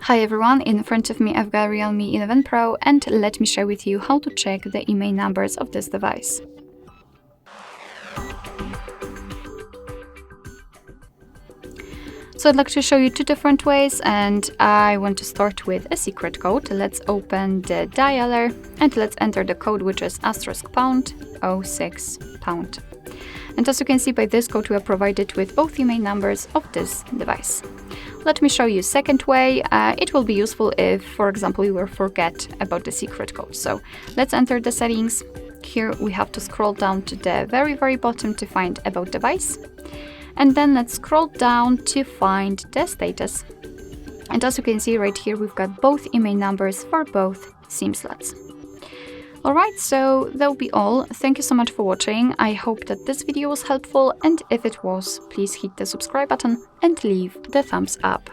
Hi everyone, in front of me I've got Realme 11 Pro, and let me share with you how to check the IMEI numbers of this device. So I'd like to show you two different ways, and I want to start with a secret code. Let's open the dialer and let's enter the code, which is *#06#. And as you can see, by this code we are provided with both IMEI numbers of this device. Let me show you a second way. It will be useful if, for example, you will forget about the secret code. So let's enter the settings. Here we have to scroll down to the very bottom to find about device. And then let's scroll down to find the status. And as you can see right here, we've got both IMEI numbers for both SIM slots. Alright, so that'll be all. Thank you so much for watching. I hope that this video was helpful, and if it was, please hit the subscribe button and leave the thumbs up.